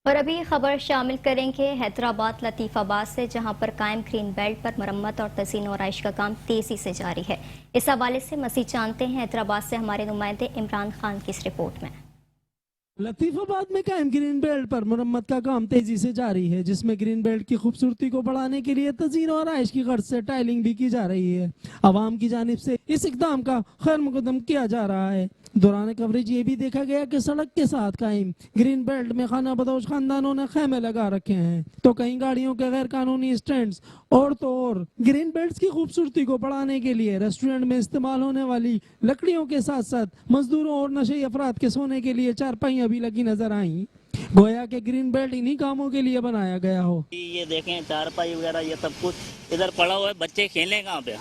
और अभी खबर शामिल करेंगे हैदराबाद लतीफ़ाबाद से, जहां पर कायम ग्रीन बेल्ट पर मरम्मत और तज़ीन और आइश का काम तेजी से जारी है। इस हवाले से मज़ीद जानते हैं हैदराबाद से हमारे नुमाइंदे इमरान खान की इस रिपोर्ट में। लतीफाबाद में कायम ग्रीन बेल्ट पर मरम्मत का काम तेजी से जारी है, जिसमें ग्रीन बेल्ट की खूबसूरती को बढ़ाने के लिए तज़ीन और आइश की गर्ज से टाइलिंग भी की जा रही है। आवाम की जानिब से इस इक़दाम का खैर मुकदम किया जा रहा है। दौरान कवरेज ये भी देखा गया कि सड़क के साथ कायम ग्रीन बेल्ट में खाना बदोश खानदानों ने खैमे लगा रखे हैं, तो कहीं गाड़ियों के गैर कानूनी स्टैंड्स और तो और ग्रीन बेल्ट की खूबसूरती को बढ़ाने के लिए रेस्टोरेंट में इस्तेमाल होने वाली लकड़ियों के साथ साथ मजदूरों और नशे अफराद के सोने के लिए चारपाइयां भी लगी नजर आई। गोया के ग्रीन बेल्ट इन्हीं कामों के लिए बनाया गया हो। ये देखें चारपाई वगैरह ये सब कुछ इधर पड़ा हुआ है, बच्चे खेलें कहाँ पे?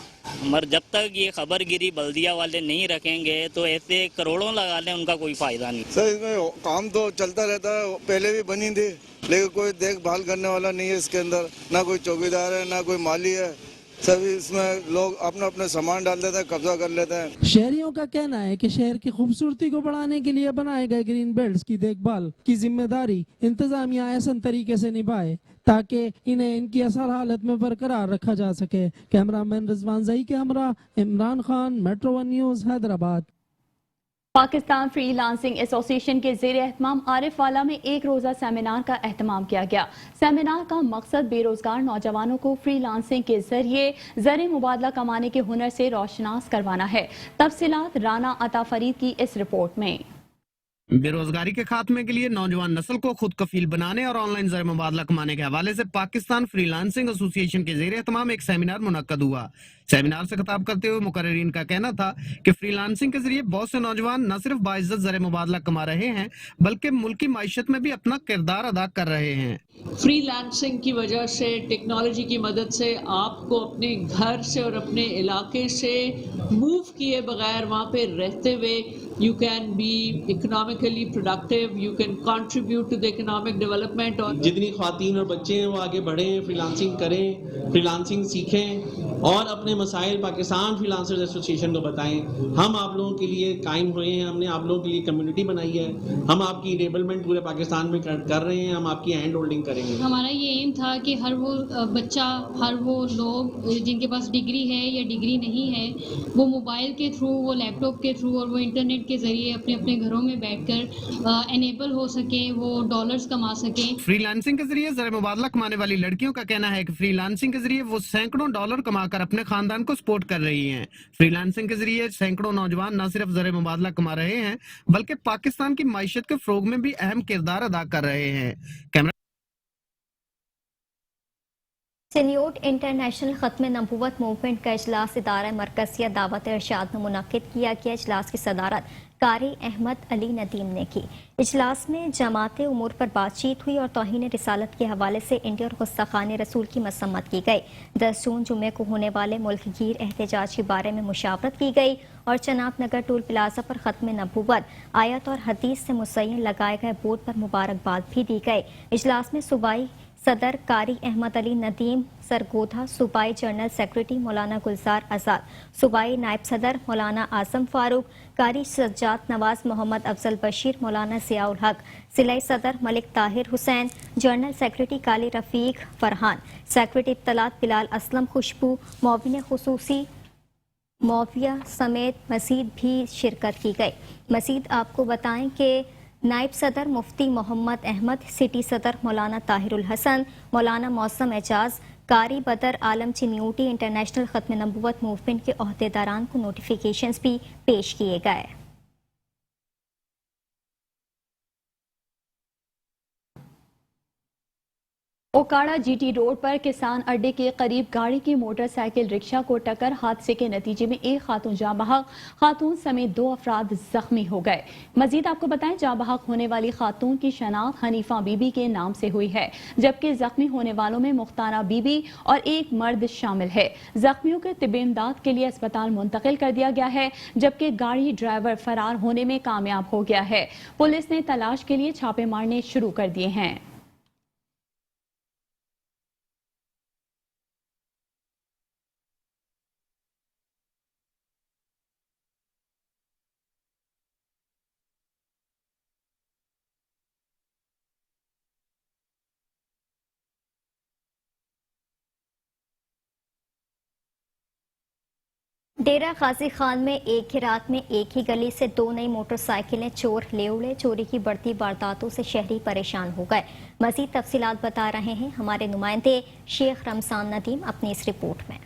मगर जब तक ये खबर गिरी बल्दिया वाले नहीं रखेंगे तो ऐसे करोड़ों लगा लें, उनका कोई फायदा नहीं। सर इसमें काम तो चलता रहता है, पहले भी बनी थी, लेकिन कोई देखभाल करने वाला नहीं है इसके अंदर, ना कोई चौकीदार है ना कोई माली है। सभी इसमें लोग अपना अपना सामान डाल देते हैं, कब्जा कर लेते हैं। शहरियों का कहना है कि शहर की खूबसूरती को बढ़ाने के लिए बनाए गए ग्रीन बेल्ट्स की देखभाल की जिम्मेदारी इंतजामिया ऐसा तरीके से निभाए ताकि इन्हें इनकी असल हालत में बरकरार रखा जा सके। कैमरामैन रिजवान जई के हमरा Imran Khan, metro 1 news, Hyderabad. Pakistan freelancing association के ज़ेर एहतमाम आरिफ वाला में एक रोज़ा सेमिनार का एहतमाम किया गया। सेमिनार का मकसद बेरोजगार नौजवानों को फ्रीलांसिंग के जरिए ज़र मुबादला कमाने के हुनर से रोशनास करवाना है। तफसीलात राना अता फरीद की इस रिपोर्ट में। बेरोजगारी के खात्मे के लिए नौजवान नस्ल को खुद कफील बनाने और ऑनलाइन ज़र मुबादला कमाने के हवाले से पाकिस्तान फ्रीलांसिंग एसोसिएशन के ज़ेर एहतमाम एक सेमिनार मुनक्कद हुआ। सेमिनार से खिताब करते हुए मुकर्रिरीन का कहना था कि फ्रीलांसिंग के जरिए बहुत से नौजवान न सिर्फ बाइज्जत ज़र मुबादला कमा रहे हैं बल्कि मुल्की माइशत में भी अपना किरदार अदा कर रहे हैं। फ्रीलांसिंग की वजह से, टेक्नोलॉजी की मदद से आपको अपने घर से और अपने इलाके से मूव किए बगैर वहाँ पे रहते हुए you can be economically productive, you can contribute to the economic development. और जितनी ख्वातीन और बच्चे हैं वो आगे बढ़ें, फ्रीलांसिंग करें, फ्रीलांसिंग सीखें और अपने मसाइल पाकिस्तान फ्रीलांसर्स एसोसिएशन को बताएं। हम आप लोगों के लिए कायम हुए हैं, हमने आप लोगों के लिए कम्युनिटी बनाई है, हम आपकी इनेबलमेंट पूरे पाकिस्तान में कर रहे हैं, हम आपकी हैंड होल्डिंग करेंगे। हमारा ये एम था कि हर वो बच्चा, हर वो लोग जिनके पास डिग्री है या डिग्री नहीं है, वो मोबाइल के थ्रू, वो लैपटॉप के थ्रू और वो इंटरनेट के जरिए अपने अपने घरों में बैठकर एनेबल हो सके, वो डॉलर्स कमा सके। फ्रीलांसिंग के जरिए ज़र मुबादला कमाने वाली लड़कियों का कहना है कि फ्रीलांसिंग के जरिए वो सैकड़ों डॉलर कमा کر اپنے خاندان کو سپورٹ کر رہی ہیں۔ فری لانسنگ کے ذریعے سینکڑوں نوجوان نہ صرف زر مبادلہ کما رہے ہیں بلکہ پاکستان کی معیشت کے فروغ میں بھی اہم کردار ادا کر رہے ہیں۔ سینیوٹ انٹرنیشنل ختم نبوت موومنٹ کا اجلاس ادارہ مرکزیت دعوت ارشاد میں منعقد کیا گیا۔ اجلاس کی صدارت قاری احمد علی ندیم نے کی۔ اجلاس میں جماعت امور پر بات چیت ہوئی اور توہین رسالت کے حوالے سے انڈیا اور گستاخان رسول کی مذمت کی گئی۔ 10 جون جمعے کو ہونے والے ملک گیر احتجاج کے بارے میں مشاورت کی گئی اور چناب نگر ٹول پلازا پر ختم نبوت آیت اور حدیث سے مزین لگائے گئے بورڈ پر مبارکباد بھی دی گئی۔ اجلاس میں صوبائی صدر قاری احمد علی ندیم سرگودھا، صوبائی جنرل سیکرٹری مولانا گلزار آزاد، صوبائی نائب صدر مولانا اعظم فاروق، قاری سجاد نواز، محمد افضل بشیر، مولانا ضیاء الحق، ضلعی صدر ملک طاہر حسین، جنرل سیکرٹری قاری رفیق فرحان، سیکرٹری اطلاعات بلال اسلم خوشبو، معاون خصوصی معاویہ سمیت مزید بھی شرکت کی گئی۔ مزید آپ کو بتائیں کہ نائب صدر مفتی محمد احمد، سٹی صدر مولانا طاہر الحسن، مولانا موسم اعجاز، قاری بدر عالم سینیوٹی انٹرنیشنل ختم نبوت موومنٹ کے عہدیداران کو نوٹیفیکیشنز بھی پیش کیے گئے۔ اوکاڑا جی ٹی روڈ پر کسان اڈے کے قریب گاڑی کی موٹر سائیکل رکشہ کو ٹکر، حادثے کے نتیجے میں ایک خاتون جاں بحق، خاتون سمیت 2 افراد زخمی ہو گئے۔ مزید آپ کو بتائیں جاں بحق ہونے والی خاتون کی شناخت حنیفہ بی بی کے نام سے ہوئی ہے، جبکہ زخمی ہونے والوں میں مختارہ بی بی اور ایک مرد شامل ہے۔ زخمیوں کے طبی امداد کے لیے اسپتال منتقل کر دیا گیا ہے، جبکہ گاڑی ڈرائیور فرار ہونے میں کامیاب ہو گیا ہے۔ پولیس نے تلاش کے لیے چھاپے مارنے شروع کر دیے ہیں۔ ڈیرہ غازی خان میں ایک ہی رات میں ایک ہی گلی سے 2 نئی موٹر سائیکلیں چور لے اڑے۔ چوری کی بڑھتی وارداتوں سے شہری پریشان ہو گئے۔ مزید تفصیلات بتا رہے ہیں ہمارے نمائندے شیخ رمضان ندیم اپنی اس رپورٹ میں۔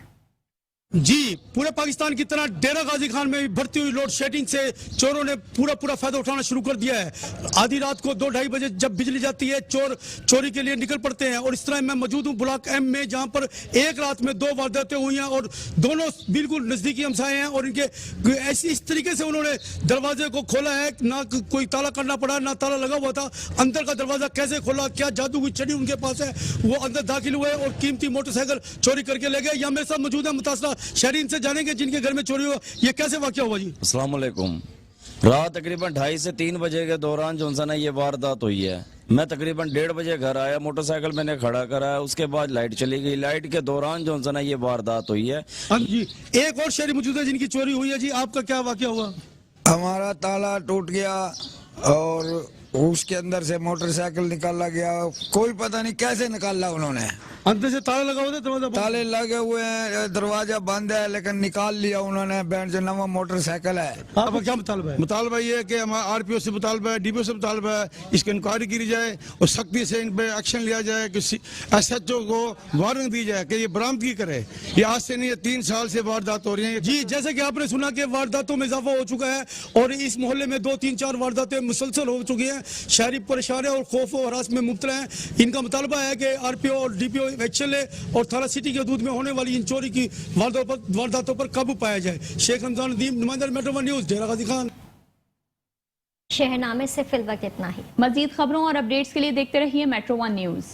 جی، پورے پاکستان کی طرح ڈیرہ غازی خان میں بھی بڑھتی ہوئی لوڈ شیڈنگ سے چوروں نے پورا فائدہ اٹھانا شروع کر دیا ہے۔ آدھی رات کو 2-2:30 بجے جب بجلی جاتی ہے چور چوری کے لیے نکل پڑتے ہیں، اور اس طرح میں موجود ہوں بلاک ایم میں، جہاں پر ایک رات میں 2 وارداتیں ہوئی ہیں اور دونوں بالکل نزدیکی ہمسائے ہیں، اور ان کے اس طریقے سے انہوں نے دروازے کو کھولا ہے، نہ کوئی تالا کرنا پڑا، نہ تالا لگا ہوا تھا۔ اندر کا دروازہ کیسے کھولا، کیا جادو کی چھڑی ان کے پاس ہے، وہ اندر داخل ہوئے اور قیمتی موٹر سائیکل چوری کر کے لے گئے۔ یہاں میرے ساتھ موجود ہے متاثرہ شہری، ان سے جانیں گے جن کے گھر میں چوری ہوا یہ کیسے واقعہ ہوا۔ جی السلام علیکم۔ رات تقریباً 2:30 سے 3 بجے کے دوران جو ہے یہ واردات ہوئی ہے۔ میں تقریباً 1:30 بجے گھر آیا، موٹر سائیکل میں نے کھڑا کرایا، اس کے بعد لائٹ چلی گئی۔ لائٹ کے دوران جو ہے یہ واردات ہوئی ہے۔ جی ایک اور شہری موجود ہے جن کی چوری ہوئی ہے۔ جی آپ کا کیا واقعہ ہوا؟ ہمارا تالا ٹوٹ گیا اور اس کے اندر سے موٹر سائیکل نکالا گیا، کوئی پتہ نہیں کیسے نکالا انہوں نے۔ اندر سے تالا لگا ہوا تھا، دروازہ تالے لگے ہوئے ہیں، دروازہ بند ہے، لیکن نکال لیا انہوں نے۔ بینڈ جو نوا موٹر سائیکل ہے۔ آپ کا کیا مطالبہ ہے؟ مطالبہ یہ ہے کہ ہمارا RPO سے مطالبہ ہے، DPO سے مطالبہ ہے، اس کی انکوائری کی جائے اور سختی سے ان پہ ایکشن لیا جائے، کہ SHO کو وارننگ دی جائے کہ یہ برآمدگی کرے۔ یہ آج سے نہیں، 3 سال سے واردات ہو رہی ہیں۔ جی جیسے کہ آپ نے سنا کہ وارداتوں میں اضافہ ہو چکا ہے اور اس محلے میں 2-3-4 وارداتیں مسلسل ہو چکی ہیں۔ شہری پریشان ہیں اور خوف و ہراس میں مبتلا ہیں۔ ان کا مطالبہ ہے کہ RPO اور DPO ایکشن لے اور تھالہ سٹی کے حدود میں ہونے والی ان چوری کی وارداتوں پر قابو پایا جائے۔ شیخ رمضان ندیم، نمائندہ میٹرو 1 نیوز، ڈیرہ غازی خان۔ شہرنامے سے فی الوقت اتنا ہی۔ مزید خبروں اور اپڈیٹس کے لیے دیکھتے رہیے میٹرو 1 نیوز۔